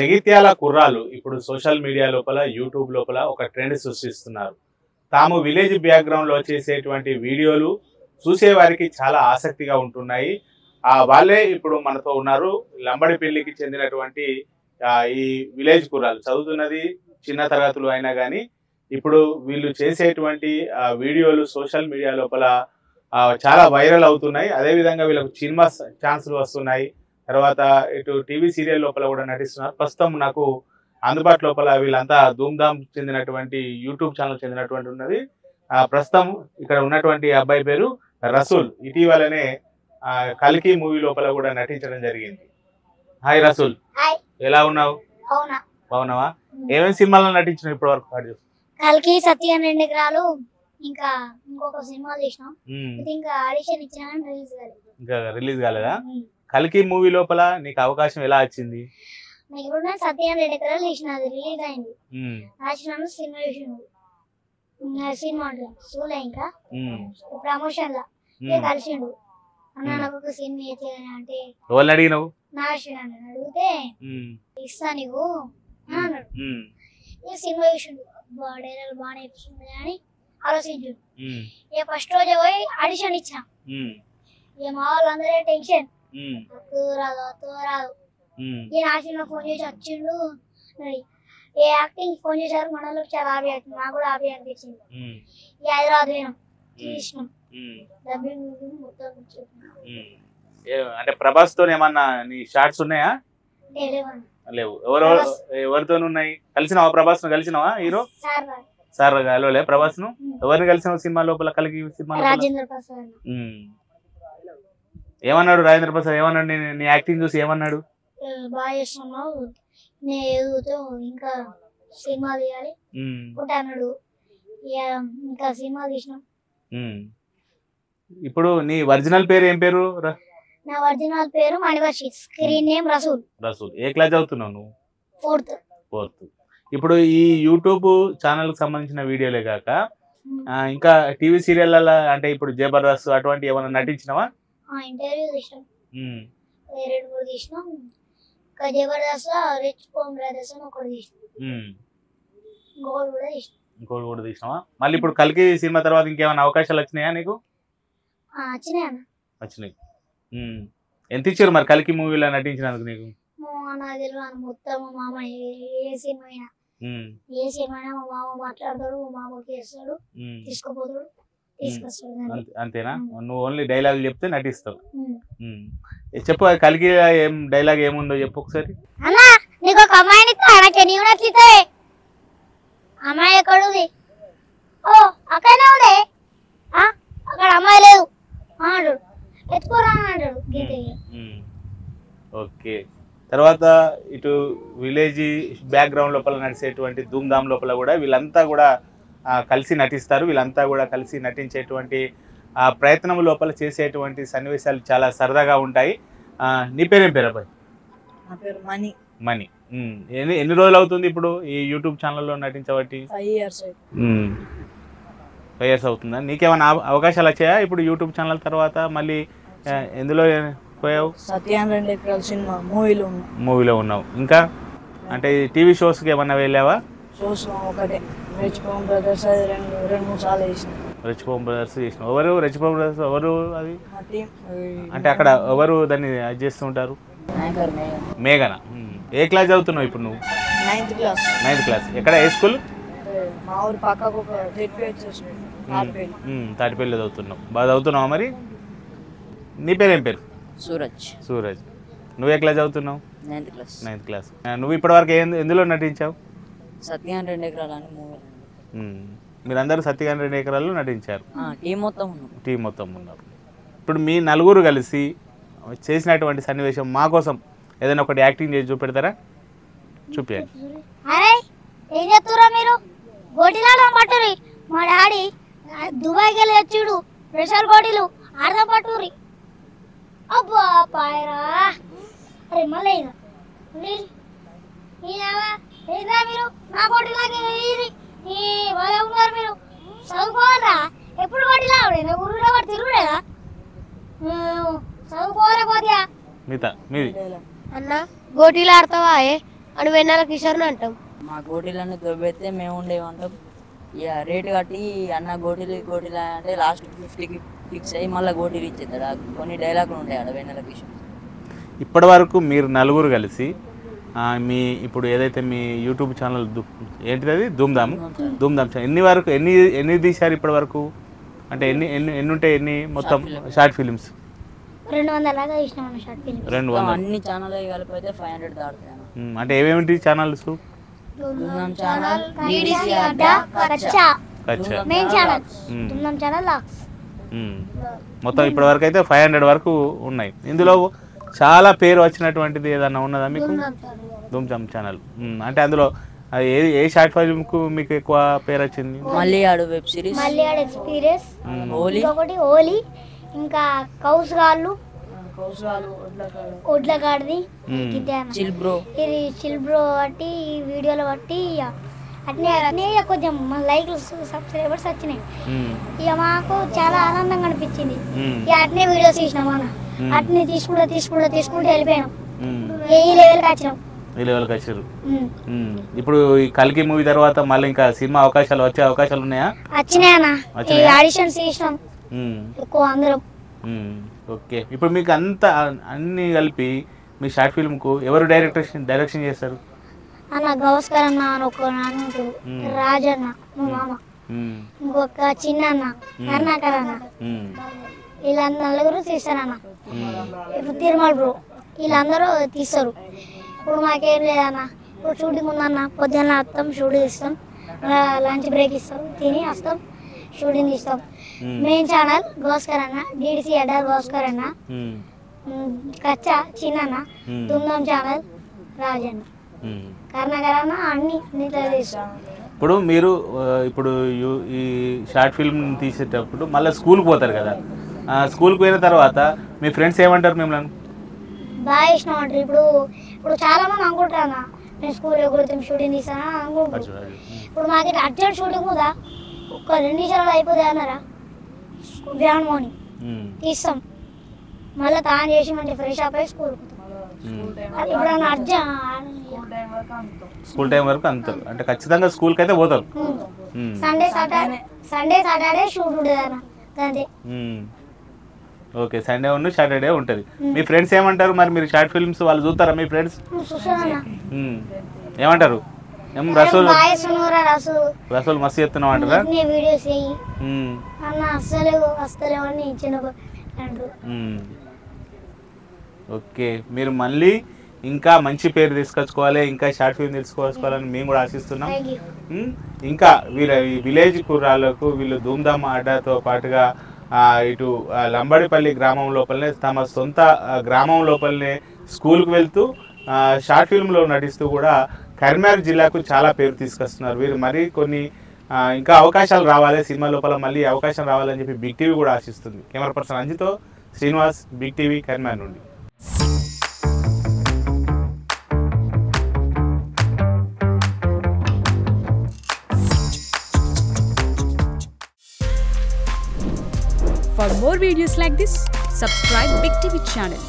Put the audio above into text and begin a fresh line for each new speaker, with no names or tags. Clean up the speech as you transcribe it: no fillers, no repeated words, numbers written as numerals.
జగిత్యాల కుర్రాలు ఇప్పుడు social media లోపల YouTube లోపల ఒక ట్రెండ్ సృష్టిస్తున్నారు. తాము విలేజ్ బ్యాక్గ్రౌండ్ లో చేసేటువంటి వీడియోలు చూసేవారికి చాలా ఆసక్తిగా ఉంటున్నాయి. వాళ్ళే ఇప్పుడు మనతో ఉన్నారు. లంబడిపల్లికి చెందినటువంటి ఈ విలేజ్ కుర్రాలు చదువుతున్నది చిన్న తరగతులు అయినా కానీ ఇప్పుడు వీళ్ళు చేసేటువంటి వీడియోలు సోషల్ మీడియా లోపల చాలా వైరల్ అవుతున్నాయి. అదేవిధంగా వీళ్ళకు సినిమా ఛాన్సులు వస్తున్నాయి. తర్వాత ఇటు టీవీ సీరియల్ లోపల కూడా నటిస్తున్నారు. ప్రస్తుతం నాకు అందుబాటు లోపల వీళ్ళంతా ధూమ్ధామ్ చెందినటువంటి యూట్యూబ్ ఛానల్ చెందినటువంటి ఉన్నది. ప్రస్తుతం ఇక్కడ ఉన్నటువంటి అబ్బాయి పేరు రసూల్. ఇటీవలనే కల్కి మూవీ లోపల కూడా నటించడం జరిగింది. హాయ్ రసూల్, ఎలా ఉన్నావు? బాగున్నావా? ఏమేమి సినిమాల్లో నటించినావు ఇప్పటి వరకు?
కల్కి, సత్యం, రెండు ఎకరాలు, ఇంకా ఇంకొక సినిమా చేసినాం. ఇంకా ఆడిషన్ ఇచ్చినా
ఇంకా రిలీజ్ కాలేదా? కల్కి మూవీ లోపల నీకు అవకాశం ఎలా వచ్చింది?
సత్యం, రెండు ఎకరాలు చేసిన, అది రిలీజ్ అయింది. రాసినాను, సినిమా చేసిన, సినిమా చూలే ఇంకా ప్రమోషన్ లా కలిసిండు. అన్న నాకు ఒక సినిమా అంటే
ఎవరిని అడిగినావు?
నాశన్ అడిగితే ఇస్తా నీకు అన్నాడు. సినిమా చూసిండు, డైలాగ్ బాగా నేర్పిస్తుంది అని ఆలోచించుడు. ఇక ఫస్ట్ రోజు పోయి ఆడిషన్ ఇచ్చిన. ఇక మా వాళ్ళందరూ టెన్షన్, రాదు. ఈ నాశనం ఫోన్ చేసి వచ్చిండు. ఏ యాక్టింగ్ ఫోన్ చేశారు మన వాళ్ళకి చాలా హ్యాపీ అవుతుంది, నాకు కూడా హ్యాపీ అనిపించింది. ఇక హైదరాబాద్ పోయినాం, చూసినాం.
అంటే ప్రభాస్ తో ఏమన్నా నీ షార్ట్స్ ఉన్నాయా? లేవు. ఎవరితో ఉన్నాయి? కలిసినావా? ప్రభాస్ ను కలిసినావా? హీరో సార్ కలవలే ప్రభాస్ ను? ఎవరిని కలిసినావు సినిమా లోపల? కలిగి సినిమా ఏమన్నాడు రాజేంద్ర ప్రసాద్? ఏమన్నాడు నీ యాక్టింగ్ చూసి? ఏమన్నాడు?
బాగా చేస్తున్నావు, నేను ఇంకా సినిమా తీయాలి అన్నాడు. ఇంకా సినిమా తీసినాం.
ఇప్పుడు నీ ఒరిజినల్ పేరు ఏం పేరు?
నా ఒరిజినల్ పేరు మణివర్షి, స్క్రీన్ నేమ్ రసూల్.
రసూల్. ఏ క్లాస్ చదువుతున్నావు నువ్వు? ఫోర్త్. ఇప్పుడు ఈ యూట్యూబ్ ఛానల్ కి సంబంధించిన వీడియోలే కాక ఇంకా టీవీ సీరియల్ అంటే ఇప్పుడు జబర్దస్త్ అటువంటి ఏమైనా నటించినవా?
ఇంటర్వ్యూ తీసినాం, 2-3 తీసినాం. ఇంకా జబర్దస్త్ రిచ్ పోమ్ బ్రదర్స్ అని ఒకటి తీసినాం,
ఇంకోటి కూడా తీసినావా? మళ్ళీ ఇప్పుడు కల్కి సినిమా తర్వాత ఇంకేమైనా అవకాశాలు వచ్చినాయా నీకు? వచ్చినాయి. ఎంత ఇచ్చారు మరి కల్కి మూవీలో నటించినందుకు నీకు?
మొత్తం మా మామ ఏ సినిమా అయినా మా మామ మాట్లాడతాడు, మా మామకి వేస్తాడు, తీసుకుపోతాడు, తీసుకొస్తాడు.
అంతేనా? నువ్వు ఓన్లీ డైలాగ్ చెప్తే నటిస్తావు. చెప్పు, కల్కి ఏం డైలాగ్ ఏముందో చెప్పు ఒకసారి.
అన్నా నీకు ఒక అమ్మాయిని అమ్మాయి ఎక్కడుంది? ఓ అక్కడనే ఉంది, అక్కడ అమ్మాయి లేదు అంటాడు, ఎత్తుకోరా అంటాడు.
ఓకే. తర్వాత ఇటు విలేజ్ బ్యాక్గ్రౌండ్ లోపల నడిచేటువంటి ధూమ్ధామ్ లోపల కూడా వీళ్ళంతా కూడా కలిసి నటిస్తారు. వీళ్ళంతా కూడా కలిసి నటించేటువంటి ప్రయత్నం లోపల చేసేటువంటి సన్నివేశాలు చాలా సరదాగా ఉంటాయి. నీ పేరేం పేరు అబ్బాయి? మణి. ఎన్ని రోజులు అవుతుంది ఇప్పుడు ఈ యూట్యూబ్ ఛానల్లో నటించబట్టి?
5 years.
5 years అవుతుందా? నీకేమైనా అవకాశాలు వచ్చాయా ఇప్పుడు యూట్యూబ్ ఛానల్ తర్వాత? మళ్ళీ ఎందులో పోయావు?
సత్యం, రెండు ఎకరాల సినిమా
మూవీలో ఉన్నావు. ఇంకా అంటే టీవీ షోస్కి ఏమన్నా వెళ్ళావా?
షోస్ ఒకటే, రిచ్ పోమ్ బ్రదర్స్, 2-3 సార్లు చేసిన.
రిచ్ పోమ్ బ్రదర్స్ చేసిన. ఎవరు రిచ్ పోమ్ బ్రదర్స్? ఎవరు అది? అంటే అక్కడ ఎవరు దాన్ని అది చేస్తూ ఉంటారు? మేఘన. ఏ క్లాస్ చదువుతున్నావు ఇప్పుడు నువ్వు?
9th class.
9th class. ఎక్కడ? ఏ స్కూల్?
మా ఊరు పక్కకు ఒక
తాటిపల్లి చదువుతున్నావు. బాగా చదువుతున్నావా మరి? నీ పేరు ఏం పేరు? సూరజ్. నువ్వు ఏ క్లాస్ చదువుతున్నావు? 9th class. నువ్వు ఇప్పటివరకు ఎందులో నటించావు?
సత్యం, రెండు ఎకరాలు అని మూవీ.
మీరందరూ సత్యం, 2 ఎకరాల్లో నటించారు. టీం మొత్తం ఉన్నారు. ఇప్పుడు మీ నలుగురు కలిసి చేసినటువంటి సన్నివేశం మా కోసం ఏదైనా ఒకటి యాక్టింగ్ చేసి చూపెడతారా? చూపించండి.
ఏం చెప్తురా మీరు? గోటిలాడడం పట్టురి. మా డాడీ దుబాయ్కి వెళ్ళి వచ్చాడు, స్పెషల్ గోటీలు ఆడదాం పట్టురి. అబ్బా పాయరా. అరే మళ్ళీ మీరు నా గోటిలాగే వాళ్ళే ఉన్నారు. మీరు చదువుకోవాలరా? ఎప్పుడు గోటిలా ఊరిలో వాడు తిరుగుడేదా? చదువుకోవాలే పోతీయా?
మీది
అన్న గోటీలు ఆడతావా? అని వెన్నెల కిషోర్ని అంటాం.
మా గోటీలన్నీ దొబ్బెత్తే మేము ఉండేమంటాం. ఇక రేటు కట్టి అన్న గోటీలు అంటే లాస్ట్ 50కి ఫిక్స్ అయ్యి మళ్ళీ గోటీలు ఇచ్చేస్తాడు. కొన్ని డైలాగులు ఉంటాయి ఆడ వెన్నెల కిషోర్.
ఇప్పటి వరకు మీరు నలుగురు కలిసి మీ ఇప్పుడు ఏదైతే మీ యూట్యూబ్ ఛానల్ ఏంటిది అది ధూమ్ధామ్ ఛానల్ ఎన్ని తీశారు ఇప్పటి వరకు? అంటే ఎన్ని ఉంటాయి? ఎన్ని మొత్తం షార్ట్ ఫిలిమ్స్?
200 దాకా తీసినాం అన్న షార్ట్ ఫిలిం.
200.
అన్ని ఛానల్ కలిపి అయితే 500 దాటుతాయి.
అంటే ఏమేమిటి ఛానల్స్?
ధూమ్ధామ్ ఛానల్,
DDC అడ్డా, కచ్చా main channel, Dhoom Dham channel lakhs.
మొత్తం ఇప్పటి వరకు అయితే 500 వరకు ఉన్నాయి. ఇందులో చాలా పేరు వచ్చినటువంటిది ఏదన్నా ఉన్నదా మీకు? ధూమ్ధామ్ ఛానల్. అంటే అందులో ఏ షార్ట్ ఫిల్మ్కు మీకు ఎక్కువ పేరు వచ్చింది?
మళ్ళీ ఆడు వెబ్ సిరీస్,
మళ్ళీ ఆడు ఎక్స్పీరియన్స్,
హోలీ,
ఇంకొకటి హోలీ, ఇంకా కౌసుగాళ్ళు, ఒడ్లగాడిది,
చిల్ బ్రో,
ఇది చిల్ బ్రో బట్టి ఈ వీడియోలు బట్టి అట్నే కొంచెం లైక్లు సబ్స్క్రైబర్స్ వచ్చినాయి. ఇక మాకు చాలా ఆనందంగా అనిపించింది. ఇక అట్నే వీడియోస్ తీసినాం అన్న. అట్నే తీసుకుంటూ వెళ్ళిపోయాం. ఈ లెవెల్కి వచ్చినాం.
ఈ లెవెల్కి వచ్చారు. ఇప్పుడు ఈ కల్కి మూవీ తర్వాత మళ్ళీ ఇంకా సినిమా అవకాశాలు వచ్చే అవకాశాలు ఉన్నాయా?
వచ్చినాయి అన్న. ఆడిషన్స్ చేసినాం ఎక్కువ అందరం.
ఓకే. ఇప్పుడు మీకు అన్ని కలిపి మీ షార్ట్ ఫిల్మ్కు ఎవరు డైరెక్షన్ చేస్తారు?
అన్న గౌస్కర్ అన్న అని ఒక నాన్న ఉంటాడు, రాజన్న మా మామ, ఇంకొక చిన్న అన్న, కర్ణాకర్ అన్న, వీళ్ళందరూ నలుగురు తీస్తారన్న. ఇప్పుడు తిరుమల బ్రో వీళ్ళందరూ తీస్తారు. ఇప్పుడు మాకేం లేదన్న. ఇప్పుడు షూటింగ్ ఉందన్న. పొద్దున్న వస్తాం, షూటింగ్ ఇస్తాం, లంచ్ బ్రేక్ ఇస్తాం, తిని వస్తాం, షూటింగ్ తీస్తాం. మెయిన్ ఛానల్ గౌస్కర్ అన్న, DDC అడ్డా గౌస్కర్ అన్న, కచ్చా చిన్న, ధూమ్ధామ్ ఛానల్ రాజన్న, కర్ణాకర్ అన్న, అన్నిట్లో తీస్తాం.
ఇప్పుడు మీరు ఈ షార్ట్ ఫిల్మ్ తీసేటప్పుడు మళ్ళీ స్కూల్కి పోతారు కదా, స్కూల్కి పోయిన తర్వాత మీ ఫ్రెండ్స్ ఏమంటారు మిమ్మల్ని?
బాగా ఇష్టం అంటారు. ఇప్పుడు చాలా మంది అనుకుంటారు అన్న, నేను స్కూల్ ఎగురుతాం, షూటింగ్ తీస్తానా అనుకుంటారు. ఇప్పుడు మాకు ఇట్లా అర్జెంట్ షూటింగ్ కూడా ఒక 2 నిమిషాలు అయిపోతుంది అన్నారా, గ్రౌండ్ మార్నింగ్ తీస్తాం, మళ్ళీ తాను చేసి మంచి ఫ్రెష్ అప్ అయ్యి స్కూల్ ఇప్పుడు
స్కూల్ టైం వరకు అంత అంటే ఖచ్చితంగా స్కూల్కి అయితే పోతారు.
సండే సాటర్డే షూట్ ఉంటుంది అన్న, అంతే.
ఓకే, సండే ఉన్న సాటర్డే ఉంటుంది. మీ ఫ్రెండ్స్ ఏమంటారు మరి? మీరు షార్ట్ ఫిల్మ్స్ వాళ్ళు చూస్తారా మీ ఫ్రెండ్స్? ఏమంటారు? రసూల్ మస్తు చెప్తున్నావు అంటారా? ఓకే, మీరు మళ్ళీ ఇంకా మంచి పేరు తీసుకొచ్చుకోవాలి, ఇంకా షార్ట్ ఫిల్మ్ తీసుకోవాలని మేము కూడా ఆశిస్తున్నాం. ఇంకా ఈ విలేజ్ కుర్రాళ్ళకు వీళ్ళు ధూమ్ధామ్ అడ్డాతో పాటుగా ఇటు లంబడిపల్లి గ్రామం లోపలనే తమ సొంత గ్రామం లోపలనే స్కూల్కి వెళ్తూ షార్ట్ ఫిల్మ్లో నటిస్తూ కూడా కరీంనగర్ జిల్లాకు చాలా పేరు తీసుకొస్తున్నారు. వీరు మరి కొన్ని ఇంకా అవకాశాలు రావాలి, సినిమా లోపల మళ్ళీ అవకాశం రావాలని చెప్పి బిగ్ టీవీ కూడా ఆశిస్తుంది. కెమెరా పర్సన్ అంజితో శ్రీనివాస్, బిగ్ టీవీ, కరీంనగర్ నుండి.
For more videos like this, subscribe Big TV channel.